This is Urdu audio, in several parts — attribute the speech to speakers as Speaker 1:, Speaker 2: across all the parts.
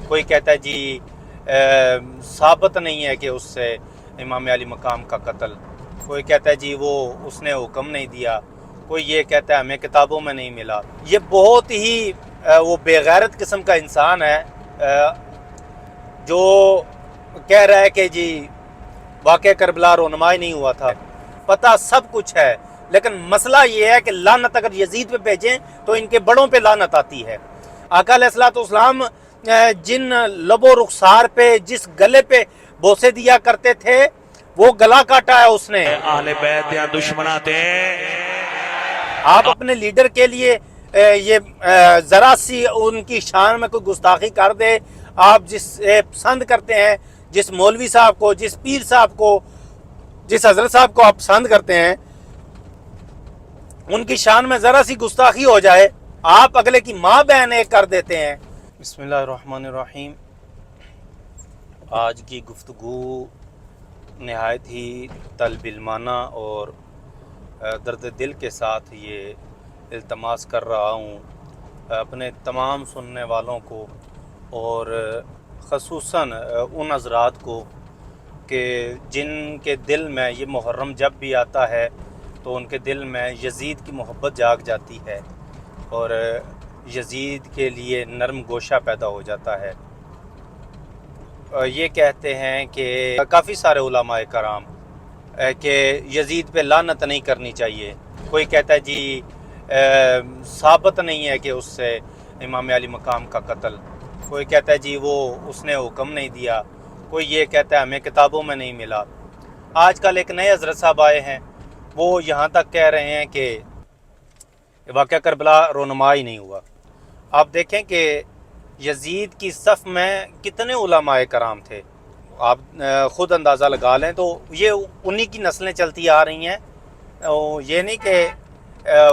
Speaker 1: کوئی کہتا ہے جی ثابت نہیں ہے کہ اس سے امام علی مقام کا قتل، کوئی کہتا ہے جی وہ اس نے حکم نہیں دیا، کوئی یہ کہتا ہے ہمیں کتابوں میں نہیں ملا۔ یہ بہت ہی وہ بے غیرت قسم کا انسان ہے جو کہہ رہا ہے کہ جی واقعہ کربلا رونمائی نہیں ہوا تھا، پتہ سب کچھ ہے، لیکن مسئلہ یہ ہے کہ لعنت اگر یزید پہ بھیجیں تو ان کے بڑوں پہ لعنت آتی ہے۔ آقا علیہ الصلوۃ والسلام جن لب و رخسار پہ جس گلے پہ بوسے دیا کرتے تھے وہ گلا کاٹا ہے اس نے۔
Speaker 2: اہل بیت یا دشمنات
Speaker 1: آپ اپنے لیڈر کے لیے یہ ذرا سی ان کی شان میں کوئی گستاخی کر دے، آپ جس پسند کرتے ہیں، جس مولوی صاحب کو، جس پیر صاحب کو، جس حضرت صاحب کو آپ پسند کرتے ہیں، ان کی شان میں ذرا سی گستاخی ہو جائے آپ اگلے کی ماں بہن ایک کر دیتے ہیں۔ بسم اللہ الرحمن الرحیم۔ آج کی گفتگو نہایت ہی طلب علمانہ اور درد دل کے ساتھ یہ التماس کر رہا ہوں اپنے تمام سننے والوں کو، اور خصوصاً ان حضرات کو کہ جن کے دل میں یہ محرم جب بھی آتا ہے تو ان کے دل میں یزید کی محبت جاگ جاتی ہے اور یزید کے لیے نرم گوشہ پیدا ہو جاتا ہے۔ یہ کہتے ہیں کہ کافی سارے علماء کرام کہ یزید پہ لعنت نہیں کرنی چاہیے، کوئی کہتا ہے جی ثابت نہیں ہے کہ اس سے امام علی مقام کا قتل، کوئی کہتا ہے جی وہ اس نے حکم نہیں دیا، کوئی یہ کہتا ہے ہمیں کتابوں میں نہیں ملا۔ آج کل ایک نئے حضرت صاحب آئے ہیں، وہ یہاں تک کہہ رہے ہیں کہ واقعہ کربلا رونمائی نہیں ہوا۔ آپ دیکھیں کہ یزید کی صف میں کتنے علماء کرام تھے، آپ خود اندازہ لگا لیں تو یہ انہی کی نسلیں چلتی آ رہی ہیں، یہ نہیں کہ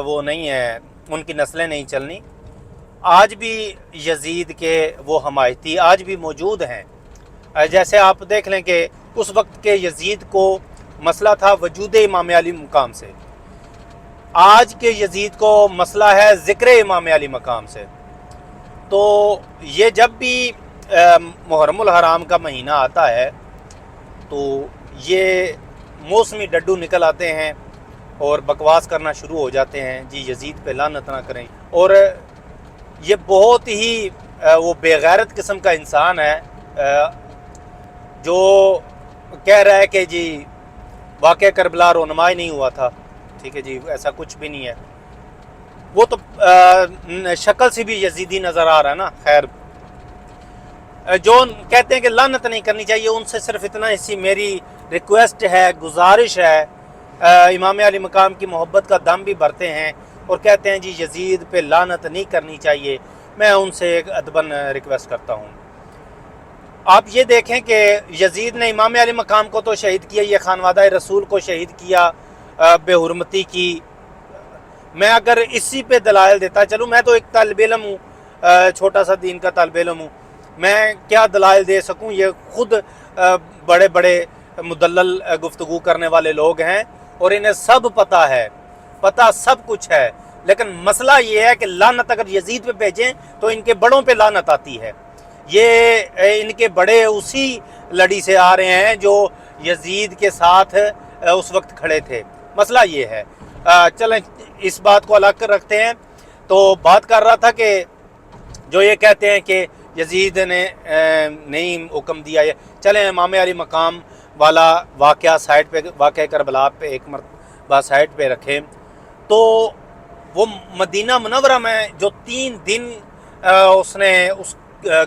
Speaker 1: وہ نہیں ہیں، ان کی نسلیں نہیں چلنی۔ آج بھی یزید کے وہ حمایتی آج بھی موجود ہیں۔ جیسے آپ دیکھ لیں کہ اس وقت کے یزید کو مسئلہ تھا وجود امام علی مقام سے، آج کے یزید کو مسئلہ ہے ذکر امام علی مقام سے۔ تو یہ جب بھی محرم الحرام کا مہینہ آتا ہے تو یہ موسمی ڈڈو نکل آتے ہیں اور بکواس کرنا شروع ہو جاتے ہیں، جی یزید پہ لعنت نہ کریں۔ اور یہ بہت ہی وہ بے غیرت قسم کا انسان ہے جو کہہ رہا ہے کہ جی واقعہ کربلا رونمائی نہیں ہوا تھا۔ ٹھیک ہے جی، ایسا کچھ بھی نہیں ہے، وہ تو شکل سے بھی یزیدی نظر آ رہا ہے نا۔ خیر، جو کہتے ہیں کہ لعنت نہیں کرنی چاہیے، ان سے صرف اتنا ہی میری ریکویسٹ ہے، گزارش ہے، امام علی مقام کی محبت کا دم بھی بھرتے ہیں اور کہتے ہیں جی یزید پہ لعنت نہیں کرنی چاہیے، میں ان سے ایک ادباً ریکویسٹ کرتا ہوں۔ آپ یہ دیکھیں کہ یزید نے امام علی مقام کو تو شہید کیا، یہ خانوادہ رسول کو شہید کیا، بے حرمتی کی۔ میں اگر اسی پہ دلائل دیتا چلوں، میں تو ایک طالب علم ہوں، چھوٹا سا دین کا طالب علم ہوں، میں کیا دلائل دے سکوں؟ یہ خود بڑے بڑے مدلل گفتگو کرنے والے لوگ ہیں اور انہیں سب پتہ ہے، پتہ سب کچھ ہے، لیکن مسئلہ یہ ہے کہ لعنت اگر یزید پہ بھیجیں تو ان کے بڑوں پہ لعنت آتی ہے۔ یہ ان کے بڑے اسی لڑی سے آ رہے ہیں جو یزید کے ساتھ اس وقت کھڑے تھے۔ مسئلہ یہ ہے، چلیں اس بات کو الگ رکھتے ہیں۔ تو بات کر رہا تھا کہ جو یہ کہتے ہیں کہ یزید نے نہیں حکم دیا ہے، چلیں امام علی مقام والا واقعہ سائٹ پہ، واقعہ کربلا پہ ایک مرتبہ سائٹ پہ رکھیں، تو وہ مدینہ منورہ میں جو 3 دن اس نے اس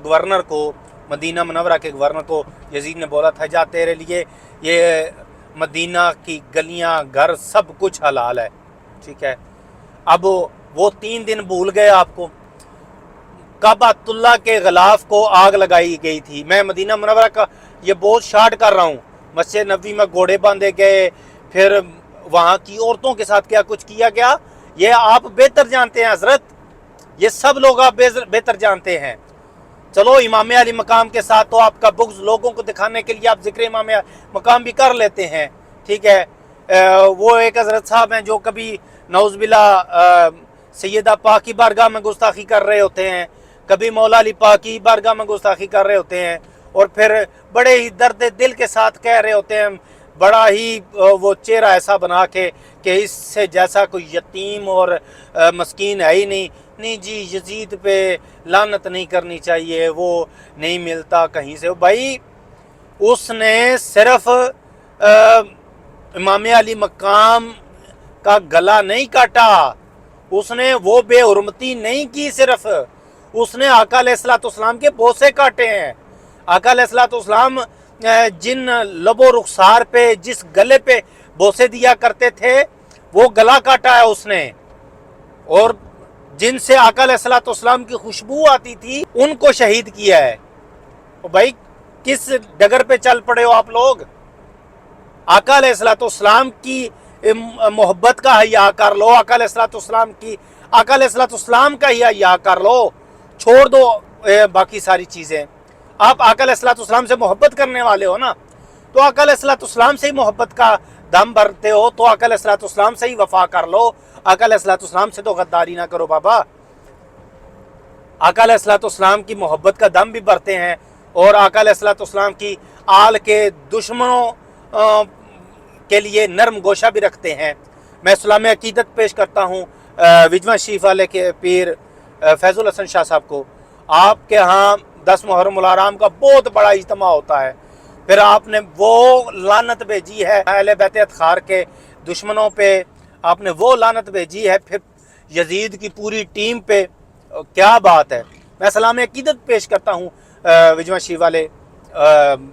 Speaker 1: گورنر کو، مدینہ منورہ کے گورنر کو یزید نے بولا تھا جا تیرے لیے یہ مدینہ کی گلیاں گھر سب کچھ حلال ہے، ٹھیک ہے۔ اب وہ 3 دن بھول گئے آپ کو، کعبۃ اللہ کے غلاف کو آگ لگائی گئی تھی۔ میں مدینہ منورہ کا یہ بہت شارٹ کر رہا ہوں، مسجد نبوی میں گھوڑے باندھے گئے، پھر وہاں کی عورتوں کے ساتھ کیا کچھ کیا گیا، یہ آپ بہتر جانتے ہیں حضرت، یہ سب لوگ آپ بہتر جانتے ہیں۔ چلو امام علی مقام کے ساتھ تو آپ کا بغض لوگوں کو دکھانے کے لیے آپ ذکر امام مقام بھی کر لیتے ہیں، ٹھیک ہے۔ وہ ایک حضرت صاحب ہیں جو کبھی نعوذ باللہ سیدہ پاک کی بارگاہ میں گستاخی کر رہے ہوتے ہیں، کبھی مولا علی پاک کی بارگاہ میں گستاخی کر رہے ہوتے ہیں اور پھر بڑے ہی درد دل کے ساتھ کہہ رہے ہوتے ہیں، بڑا ہی وہ چہرہ ایسا بنا کے کہ اس سے جیسا کوئی یتیم اور مسکین ہے ہی نہیں جی یزید پہ لعنت نہیں کرنی چاہیے، وہ نہیں ملتا کہیں سے۔ بھائی اس نے صرف امام علی مقام کا گلا نہیں کاٹا، اس نے وہ بے حرمتی نہیں کی، صرف اس نے آقا علیہ السلام کے بوسے کاٹے ہیں۔ آقا علیہ السلام جن لب و رخسار پہ جس گلے پہ بوسے دیا کرتے تھے وہ گلا کاٹا ہے اس نے، اور جن سے آقا علیہ السلام کی خوشبو آتی تھی ان کو شہید کیا ہے۔ بھائی کس ڈگر پہ چل پڑے ہو آپ لوگ؟ آقا علیہ السلام کی محبت کا حیا کر لو، آقا علیہ السلام کا ہی حیا کر لو، چھوڑ دو باقی ساری چیزیں۔ آپ آقا علیہ السلام سے محبت کرنے والے ہو نا، تو آقا علیہ السلام سے ہی محبت کا دم بھرتے ہو تو آقا علیہ السلام سے ہی وفا کر لو، آقا علیہ السلام سے تو غداری نہ کرو بابا۔ آقا علیہ السلام کی محبت کا دم بھی بھرتے ہیں اور آقا علیہ السلام کی آل کے دشمنوں کے لیے نرم گوشہ بھی رکھتے ہیں۔ میں اسلام عقیدت پیش کرتا ہوں وجوہ شریف والے کے پیر فیض الحسن شاہ صاحب کو۔ آپ کے ہاں 10 محرم الحرام کا بہت بڑا اجتماع ہوتا ہے، پھر آپ نے وہ لعنت بھیجی ہے اہل بیت اطہار کے دشمنوں پہ، آپ نے وہ لعنت بھیجی ہے پھر یزید کی پوری ٹیم پہ۔ کیا بات ہے! میں اسلام عقیدت پیش کرتا ہوں وجوہ شریف والے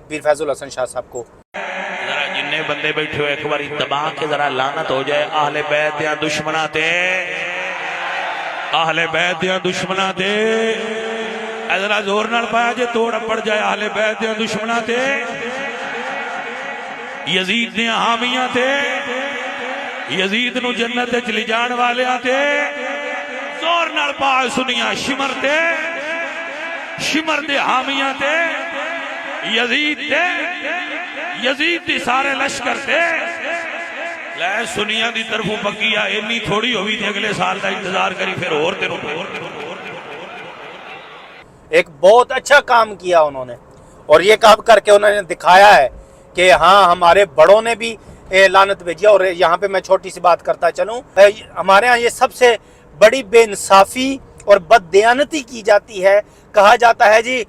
Speaker 1: پیر فیض الحسن شاہ صاحب کو۔
Speaker 2: ذرا جننے بندے بیٹھے ہو ایک باری دبا کے ذرا لعنت ہو جائے اہل بیت یا دشمناں تے، اہل بیت یا دشمناں تے، ذرا زور نال پایا جے توڑ پڑ جائے اہل بیت یا دشمناں تے، یزید نے حامیاں تے، یزید نو جنت وچ لے جان والیاں تے، زور نال پایا سنیاں شمر تے، شمر دے حامیاں تے، یزید تے، یزید دی سارے لشکر تے، لے سنیاں دی طرفوں پکیا اینی تھوڑی ہوئی تھی اگلے سال دا انتظار کری پھر اور تیروں
Speaker 1: ایک بہت اچھا کام کیا انہوں نے، اور یہ کام کر کے انہوں نے دکھایا ہے کہ ہاں ہمارے بڑوں نے بھی لعنت بھیجی۔ اور یہاں پہ میں چھوٹی سی بات کرتا چلوں، ہمارے ہاں یہ سب سے بڑی بے انصافی اور بددیانتی کی جاتی ہے، کہا جاتا ہے جی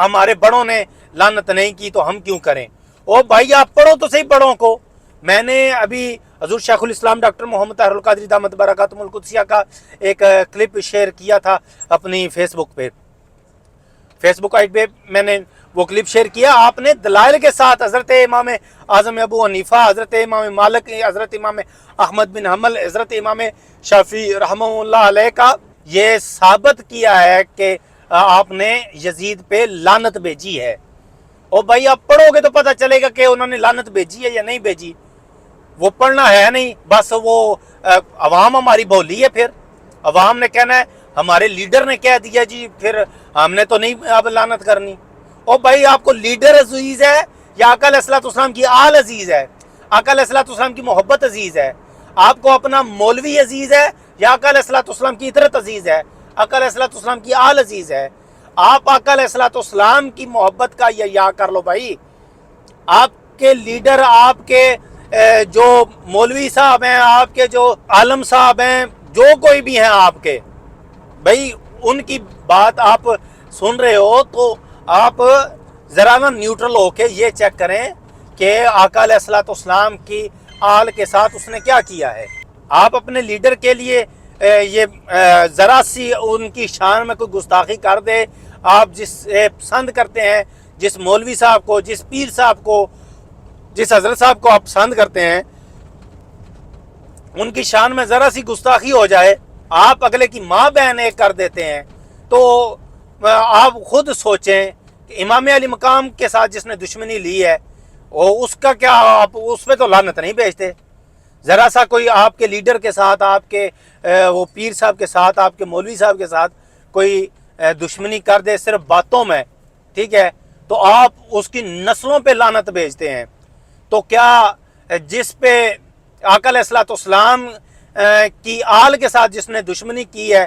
Speaker 1: ہمارے بڑوں نے لعنت نہیں کی تو ہم کیوں کریں۔ او بھائی آپ پڑھو تو صحیح بڑوں کو۔ میں نے ابھی حضور شیخ الاسلام ڈاکٹر محمد طاہر القادری دامت برکاتہم القدسیہ کا ایک کلپ شیئر کیا تھا اپنی فیس بک پہ، فیس بک آئی پہ میں نے وہ کلپ شیئر کیا۔ آپ نے دلائل کے ساتھ حضرت امام اعظم ابو حنیفہ، حضرت امام مالک، حضرت امام احمد بن حنبل، حضرت امام شافعی رحمہ اللہ علیہ کا یہ ثابت کیا ہے کہ آپ نے یزید پہ لعنت بھیجی ہے۔ اور بھائی آپ پڑھو گے تو پتہ چلے گا کہ انہوں نے لعنت بھیجی ہے یا نہیں بھیجی، وہ پڑھنا ہے نہیں، بس وہ عوام ہماری بولی ہے، پھر عوام نے کہنا ہے ہمارے لیڈر نے کہہ دیا جی پھر ہم نے تو نہیں اب لعنت کرنی۔ اور بھائی آپ کو لیڈر عزیز ہے یا آقا علیہ السلام کی آل عزیز ہے؟ آقا علیہ السلام کی محبت عزیز ہے؟ آپ کو اپنا مولوی عزیز ہے یا آقا علیہ السلام کی اطرت عزیز ہے؟ آقا علیہ السلام کی آل عزیز ہے؟ آپ آقا علیہ السلام کی محبت کا یا کر لو بھائی۔ آپ کے لیڈر، آپ کے جو مولوی صاحب ہیں، آپ کے جو عالم صاحب ہیں، جو کوئی بھی ہیں آپ کے، بھائی ان کی بات آپ سن رہے ہو تو آپ ذرا نا نیوٹرل ہو کے یہ چیک کریں کہ آقا علیہ السلام کی آل کے ساتھ اس نے کیا کیا ہے۔ آپ اپنے لیڈر کے لیے یہ ذرا سی ان کی شان میں کوئی گستاخی کر دے، آپ جس پسند کرتے ہیں، جس مولوی صاحب کو، جس پیر صاحب کو، جس حضرت صاحب کو آپ پسند کرتے ہیں، ان کی شان میں ذرا سی گستاخی ہو جائے، آپ اگلے کی ماں بہن ایک کر دیتے ہیں، تو آپ خود سوچیں کہ امام علی مقام کے ساتھ جس نے دشمنی لی ہے اس کا کیا، آپ اس پہ تو لعنت نہیں بھیجتے۔ ذرا سا کوئی آپ کے لیڈر کے ساتھ، آپ کے وہ پیر صاحب کے ساتھ، آپ کے مولوی صاحب کے ساتھ کوئی دشمنی کر دے صرف باتوں میں، ٹھیک ہے، تو آپ اس کی نسلوں پہ لعنت بھیجتے ہیں۔ تو کیا جس پہ آقا علیہ السلام کی آل کے ساتھ جس نے دشمنی کی ہے